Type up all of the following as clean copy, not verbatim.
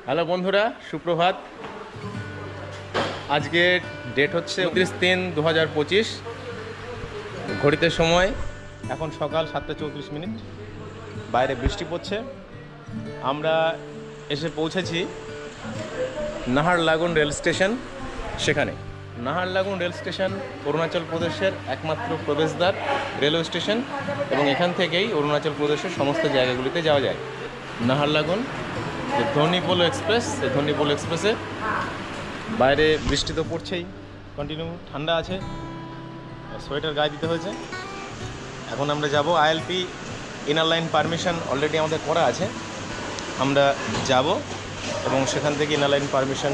Hello বন্ধুরা, সুপ্রভাত। আজকে ডেট হচ্ছে 29/3/2025। ঘড়িতে সময় এখন সকাল 7:34। বাইরে বৃষ্টি পড়ছে। আমরা এসে পৌঁছেছি নাহারলাগুন রেল স্টেশন। সেখানে নাহারলাগুন রেল স্টেশন অরুণাচল প্রদেশের একমাত্র প্রবেশদ্বার রেলওয়ে স্টেশন, এবং এখান থেকেই অরুণাচল প্রদেশের সমস্ত জায়গাগুলিতে যাওয়া যায়। নাহারলাগুন যে ধর্নিপোলো এক্সপ্রেস, সেই ধর্নিপোলো এক্সপ্রেসে বাইরে বৃষ্টি তো পড়ছেই, কন্টিনিউ ঠান্ডা আছে, সোয়েটার গায়ে দিতে হয়েছে। এখন আমরা যাব ILP inner line permission already আমাদের করা আছে। আমরা যাব এবং সেখান থেকে ইনার লাইন পারমিশন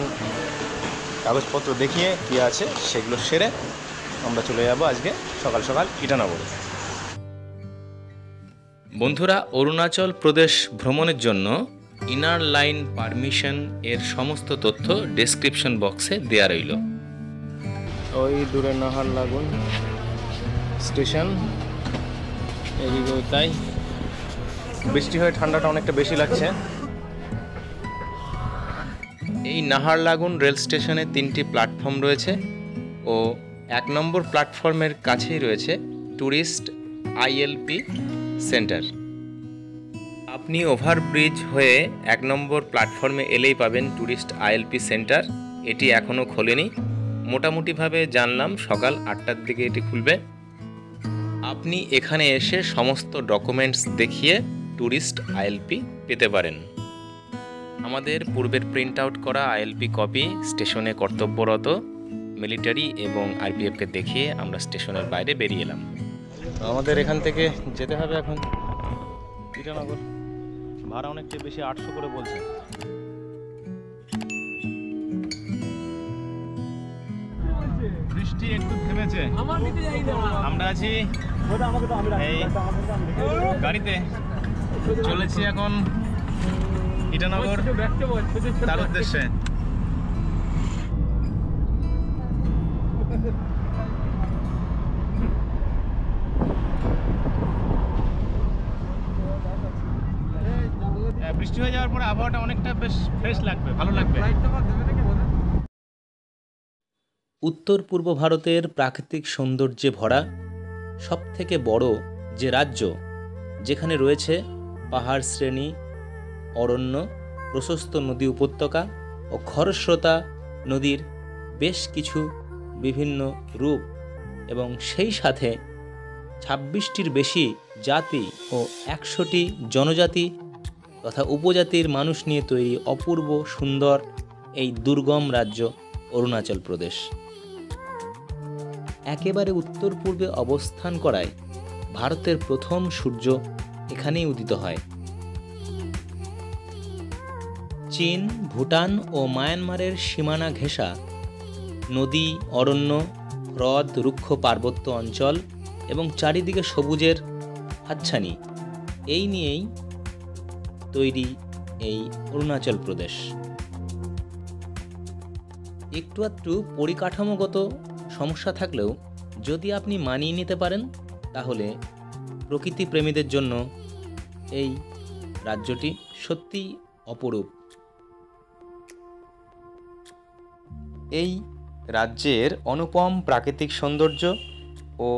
কাগজপত্র দেখিয়ে কী আছে সেগুলো সেরে আমরা চলে যাব আজকে সকাল সকাল ইটানগরে। বন্ধুরা, অরুণাচল প্রদেশ ভ্রমণের জন্য ইনার লাইন পারমিশন এর সমস্ত তথ্য ডেসক্রিপশন বক্সে দেওয়া রইল। ওই দূরে নাহারলাগুন স্টেশন, এদিকে তাই বৃষ্টি হয়ে ঠান্ডাটা অনেকটা বেশি লাগছে। এই নাহারলাগুন রেল স্টেশনে 3টি প্ল্যাটফর্ম রয়েছে ও 1 নম্বর প্ল্যাটফর্মের কাছেই রয়েছে ট্যুরিস্ট আইএলপি সেন্টার। আপনি ওভারব্রিজ হয়ে 1 নম্বর প্ল্যাটফর্মে এলেই পাবেন ট্যুরিস্ট আইএলপি সেন্টার। এটি এখনও খোলেনি, মোটামুটিভাবে জানলাম সকাল 8টার দিকে এটি খুলবে। আপনি এখানে এসে সমস্ত ডকুমেন্টস দেখিয়ে ট্যুরিস্ট আইএলপি পেতে পারেন। আমাদের পূর্বের প্রিন্ট আউট করা আইএলপি কপি স্টেশনে কর্তব্যরত মিলিটারি এবং আরপিএফকে দেখিয়ে আমরা স্টেশনের বাইরে বেরিয়ে এলাম। আমাদের এখান থেকে যেতে হবে এখন ইটানগর। ভাড়া অনেকটা বেশি, 800 করে বলছে। বৃষ্টি একটু থেমেছে, আমরা আছি এই গাড়িতে, চলেছি এখন ইটানগর তার উদ্দেশ্যে। বৃষ্টি হয়ে যাওয়ার পরে আবহাওয়াটা অনেকটা বেশ ফ্রেশ লাগবে, ভালো লাগবে। উত্তর পূর্ব ভারতের প্রাকৃতিক সৌন্দর্যে ভরা সবথেকে বড় যে রাজ্য, যেখানে রয়েছে পাহাড় শ্রেণী, অরণ্য, প্রশস্ত নদী উপত্যকা ও খরস্রোতা নদীর বেশ কিছু বিভিন্ন রূপ, এবং সেই সাথে 26টির বেশি জাতি ও 100টি জনজাতি তথা উপজাতির মানুষ নিয়ে তৈরি অপূর্ব সুন্দর এই দুর্গম রাজ্য অরুণাচল প্রদেশ। একেবারে উত্তর পূর্বে অবস্থান করায় ভারতের প্রথম সূর্য এখানেই উদিত হয়। চীন, ভুটান ও মায়ানমারের সীমানা ঘেঁষা নদী, অরণ্য, হ্রদ, রুক্ষ পার্বত্য অঞ্চল এবং চারিদিকে সবুজের হাতছানি, এই নিয়েই তৈরি এই অরুণাচল প্রদেশ। একটু আধটু পরিকাঠামোগত সমস্যা থাকলেও যদি আপনি মানিয়ে নিতে পারেন, তাহলে প্রকৃতি প্রেমীদের জন্য এই রাজ্যটি সত্যিই অপরূপ। এই রাজ্যের অনুপম প্রাকৃতিক সৌন্দর্য ও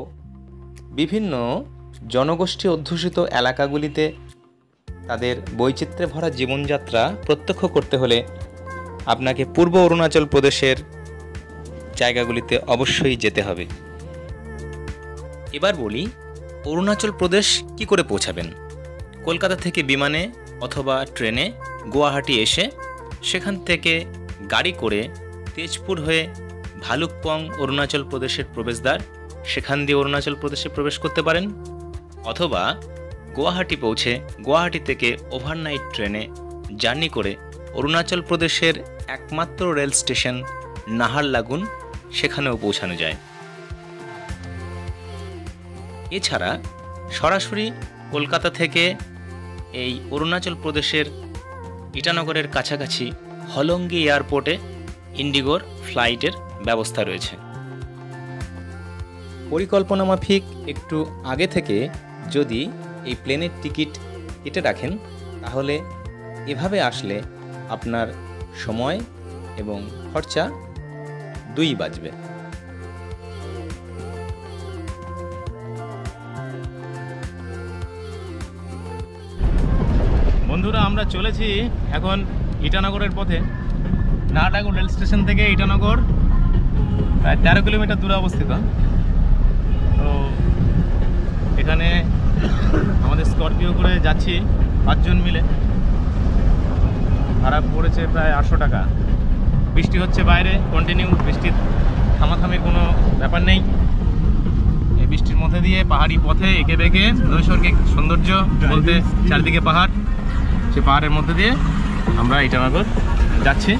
বিভিন্ন জনগোষ্ঠী অধ্যুষিত এলাকাগুলিতে তাদের বৈচিত্র্যে ভরা জীবনযাত্রা প্রত্যক্ষ করতে হলে আপনাকে পূর্ব অরুণাচল প্রদেশের জায়গাগুলিতে অবশ্যই যেতে হবে। এবার বলি অরুণাচল প্রদেশ কি করে পৌঁছাবেন। কলকাতা থেকে বিমানে অথবা ট্রেনে গুয়াহাটি এসে সেখান থেকে গাড়ি করে তেজপুর হয়ে ভালুকপং অরুণাচল প্রদেশের প্রবেশদ্বার, সেখান দিয়ে অরুণাচল প্রদেশে প্রবেশ করতে পারেন। অথবা গুয়াহাটি পৌঁছে গুয়াহাটি থেকে ওভারনাইট ট্রেনে জার্নি করে অরুণাচল প্রদেশের একমাত্র রেল স্টেশন নাহারলাগুন, সেখানেও পৌঁছানো যায়। এছাড়া সরাসরি কলকাতা থেকে এই অরুণাচল প্রদেশের ইটানগরের কাছাকাছি হলঙ্গি এয়ারপোর্টে ইন্ডিগোর ফ্লাইটের ব্যবস্থা রয়েছে। পরিকল্পনা মাফিক একটু আগে থেকে যদি এই প্লেনের টিকিট কেটে রাখেন, তাহলে এভাবে আসলে আপনার সময় এবং খরচা দুই বাঁচবে। বন্ধুরা, আমরা চলেছি এখন ইটানগরের পথে। নাহারলাগুন রেল স্টেশন থেকে ইটানগর প্রায় 13 কিলোমিটার দূরে অবস্থিত। তো এখানে আমাদের স্করপিও করে যাচ্ছি 5 জন মিলে। ভাড়া পড়েছে প্রায় 800 টাকা। বৃষ্টি হচ্ছে বাইরে, কন্টিনিউ বৃষ্টির থামাথামির কোনো ব্যাপার নেই। এই বৃষ্টির মধ্যে দিয়ে পাহাড়ি পথে এঁকে বেঁকে নৈসর্গিক সৌন্দর্য বলতে চারদিকে পাহাড়, সে পাহাড়ের মধ্যে দিয়ে আমরা ইটানগর যাচ্ছি।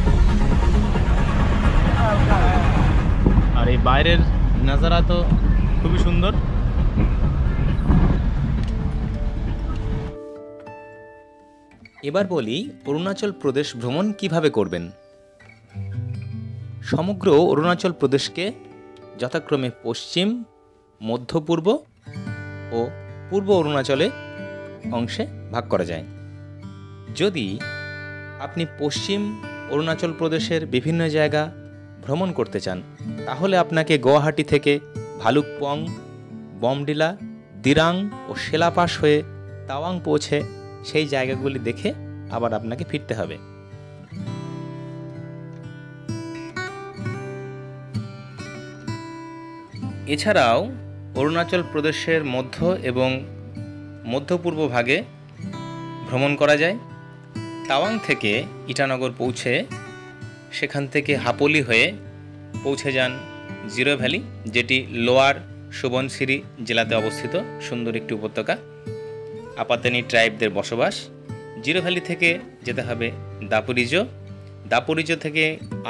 আর এই বাইরের নাজারা তো খুবই সুন্দর। এবার বলি অরুণাচল প্রদেশ ভ্রমণ কিভাবে করবেন। সমগ্র অরুণাচল প্রদেশকে যথাক্রমে পশ্চিম, মধ্য পূর্ব ও পূর্ব অরুণাচলে অংশে ভাগ করা যায়। যদি আপনি পশ্চিম অরুণাচল প্রদেশের বিভিন্ন জায়গা ভ্রমণ করতে চান, তাহলে আপনাকে গুয়াহাটি থেকে ভালুকপং, বমডিলা, দিরাং ও সেলাপাস হয়ে তাওয়াং পৌঁছে সেই জায়গাগুলি দেখে আবার আপনাকে ফিরতে হবে। এছাড়াও অরুণাচল প্রদেশের মধ্য এবং মধ্য পূর্ব ভাগে ভ্রমণ করা যায়। তাওয়াং থেকে ইটানগর পৌঁছে সেখান থেকে হাপোলি হয়ে পৌঁছে যান জিরো ভ্যালি, যেটি লোয়ার সুবনসিরি জেলাতে অবস্থিত সুন্দর একটি উপত্যকা। আপাতানি ট্রাইবদের বসবাস। জিরো ভ্যালি থেকে যেতে হবে দাপুরিজো। দাপুরিজো থেকে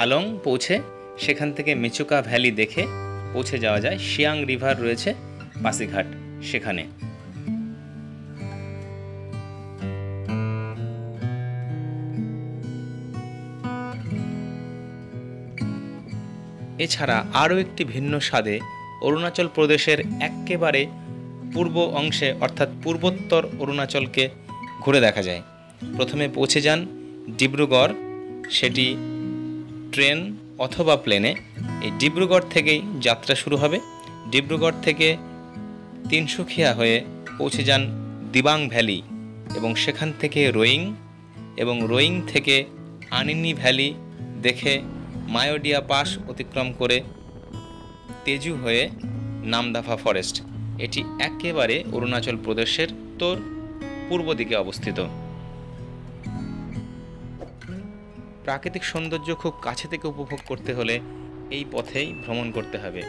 আলং পৌঁছে সেখান থেকে মেচুকা ভ্যালি দেখে পৌঁছে যাওয়া যায় শিয়াং রিভার রয়েছে পাসিঘাট, সেখানে। এছাড়া আরও একটি ভিন্ন স্বাদে অরুণাচল প্রদেশের একেবারে পূর্ব অংশে অর্থাৎ পূর্বোত্তর অরুণাচলকে ঘুরে দেখা যায়। প্রথমে পৌঁছে যান ডিব্রুগড়, সেটি ট্রেন অথবা প্লেনে। এই ডিব্রুগড় থেকেই যাত্রা শুরু হবে। ডিব্রুগড় থেকে তিনসুকিয়া হয়ে পৌঁছে যান দিবাং ভ্যালি এবং সেখান থেকে রোয়িং, এবং রোয়িং থেকে আনিনি ভ্যালি দেখে মায়োডিয়া পাস অতিক্রম করে তেজু হয়ে নামদাফা ফরেস্ট। এটি একেবারে অরুণাচল প্রদেশের উত্তর পূর্ব দিকে অবস্থিত। প্রাকৃতিক সৌন্দর্য খুব কাছে থেকে উপভোগ করতে হলে এই পথেই ভ্রমণ করতে হবে।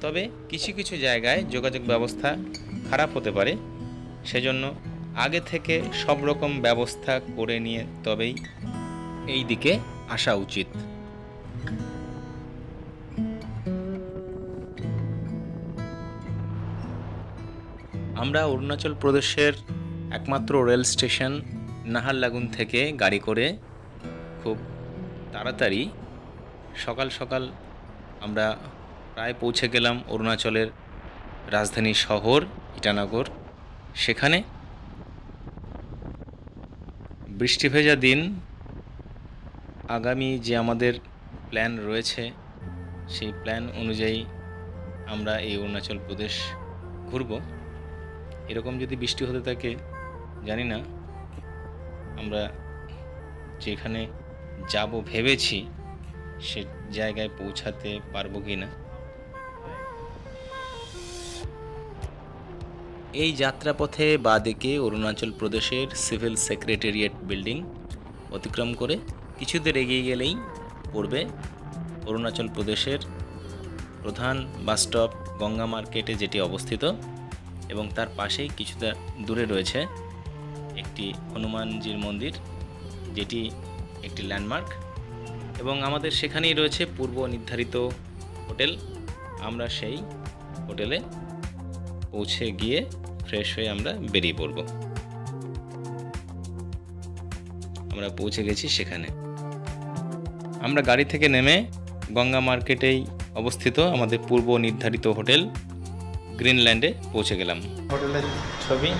তবে কিছু কিছু জায়গায় যোগাযোগ ব্যবস্থা খারাপ হতে পারে, সেজন্য আগে থেকে সব রকম ব্যবস্থা করে নিয়ে তবেই এই দিকে আসা উচিত। আমরা অরুণাচল প্রদেশের একমাত্র রেল স্টেশন নাহারলাগুন থেকে গাড়ি করে খুব তাড়াতাড়ি সকাল সকাল আমরা প্রায় পৌঁছে গেলাম অরুণাচলের রাজধানী শহর ইটানগর। সেখানে বৃষ্টি ভেজা দিন, আগামী যে আমাদের প্ল্যান রয়েছে সেই প্ল্যান অনুযায়ী আমরা এই অরুণাচল প্রদেশ ঘুরব। এরকম যদি বৃষ্টি হতে থাকে, জানি না আমরা যেখানে যাব ভেবেছি সে জায়গায় পৌঁছাতে পারবো কি না। এই যাত্রাপথে বাঁদিকে অরুণাচল প্রদেশের সিভিল সেক্রেটারিয়েট বিল্ডিং অতিক্রম করে কিছু দূর এগিয়ে গেলেই পড়বে অরুণাচল প্রদেশের প্রধান বাসস্টপ গঙ্গা মার্কেটে, যেটি অবস্থিত, এবং তার পাশেই কিছুটা দূরে রয়েছে একটি হনুমানজির মন্দির, যেটি একটি ল্যান্ডমার্ক, এবং আমাদের সেখানেই রয়েছে পূর্ব নির্ধারিত হোটেল। আমরা সেই হোটেলে পৌঁছে গিয়ে ফ্রেশ হয়ে আমরা বেরিয়ে পড়ব। আমরা পৌঁছে গেছি সেখানে। আমরা গাড়ি থেকে নেমে গঙ্গা মার্কেটেই অবস্থিত আমাদের পূর্ব নির্ধারিত হোটেল গ্রিনল্যান্ডে পৌঁছে গেলাম। হোটেলের ছবি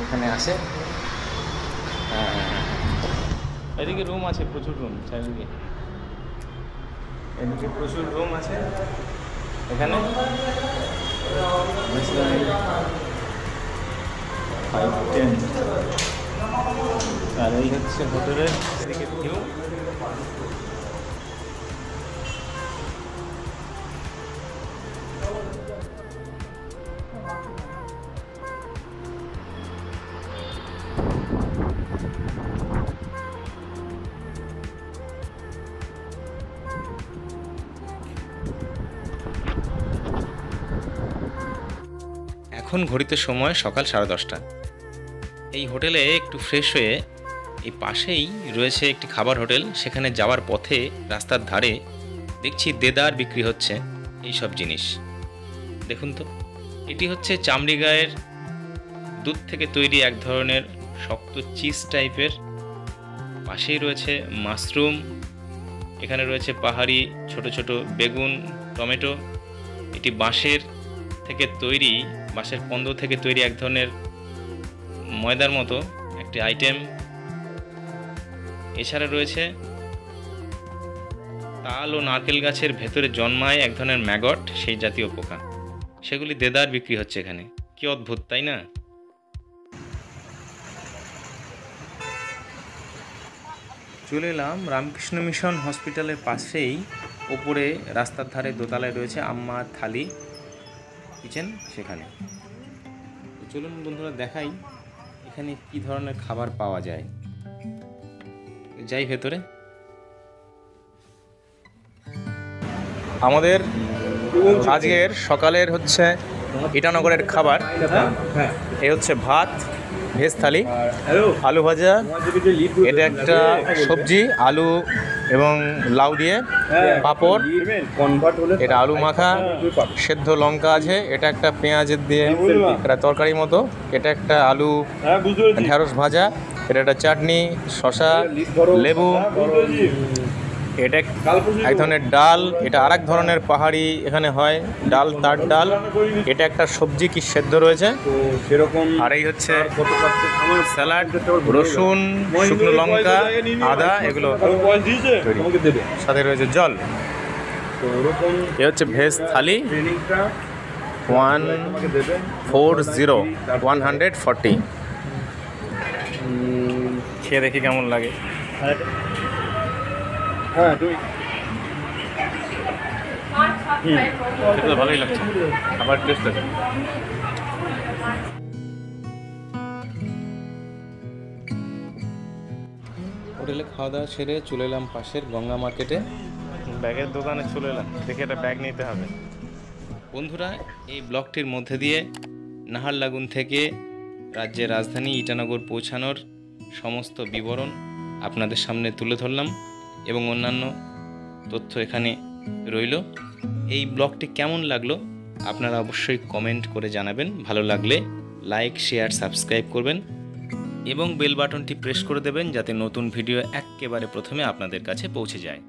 এখানে আছে। হ্যাঁ হ্যাঁ হ্যাঁ, এদিকে রুম আছে, প্রচুর রুম চারিদিকে, এদিকে প্রচুর রুম আছে। এখানে 5-10 আর এই হচ্ছে হোটেলের এদিকে ভিউ। এখন ঘড়িতে সময় সকাল 10:30। এই হোটেলে একটু ফ্রেশ হয়ে এই পাশেই রয়েছে একটি খাবার হোটেল। সেখানে যাওয়ার পথে রাস্তার ধারে দেখছি দেদার বিক্রি হচ্ছে এই সব জিনিস। দেখুন তো, এটি হচ্ছে চামড়ি গায়ের দুধ থেকে তৈরি এক ধরনের শক্ত চিজ টাইপের। পাশেই রয়েছে মাশরুম, এখানে রয়েছে পাহাড়ি ছোট ছোট বেগুন, টমেটো। এটি বাঁশের থেকে তৈরি, বাঁশের কন্দ থেকে তৈরি এক ধরনের ময়দার মতো একটি আইটেম। এছাড়া রয়েছে তাল ও নারকেল গাছের ভেতরে জন্মায় এক ধরনের ম্যাগট, সেই জাতীয় পোকা। সেগুলি দেদার বিক্রি হচ্ছে এখানে। কি অদ্ভুত, তাই না? চলে এলাম রামকৃষ্ণ মিশন হসপিটালের পাশেই, ওপরে রাস্তার ধারে দোতলায় রয়েছে আম্মা থালি কিচেন, সেখানে। চলুন বন্ধুরা দেখাই এখানে কি ধরনের খাবার পাওয়া যায়। যাই ভেতরে। আমাদের আজকের সকালের হচ্ছে ইটানগরের খাবার। এই হচ্ছে ভাত, ভেজ থালি, আলু ভাজা, এটা একটা সবজি আলু এবং লাউ দিয়ে, পাঁপড়, এটা আলু মাখা, সেদ্ধ লঙ্কা আছে, এটা একটা পেঁয়াজের দিয়ে একটা তরকারি মতো, এটা একটা আলু ঢেঁড়স ভাজা, এটা একটা চাটনি, শসা, লেবু, এটা এক ধরনের ডাল, এটা আর এক ধরনের পাহাড়ি এখানে হয় ডাল, তার ডাল, এটা একটা সবজি কি সেদ্ধ রয়েছে সেরকম, আর এই হচ্ছে স্যালাড, রসুন, শুকনো লঙ্কা, আদা, এগুলো সাথে রয়েছে জল। এ হচ্ছে ভেজ থালি 140 খেয়ে দেখি কেমন লাগে। হ্যাঁ সেটা তো ভালোই লাগছে, আবার টেস্ট আছে। হোটেলে খাওয়া দাওয়া সেরে চলে এলাম পাশের গঙ্গা মার্কেটে। ব্যাগের দোকানে চলে এলাম, দেখে একটা ব্যাগ নিতে হবে। বন্ধুরা, এই ব্লগটির মধ্যে দিয়ে নাহারলাগুন থেকে রাজ্যের রাজধানী ইটানগর পৌঁছানোর সমস্ত বিবরণ আপনাদের সামনে তুলে ধরলাম এবং অন্যান্য তথ্য এখানে রইল। এই ব্লগটি কেমন লাগলো আপনারা অবশ্যই কমেন্ট করে জানাবেন। ভালো লাগলে লাইক, শেয়ার, সাবস্ক্রাইব করবেন এবং বেল বাটনটি প্রেস করে দেবেন যাতে নতুন ভিডিও একেবারে প্রথমে আপনাদের কাছে পৌঁছে যায়।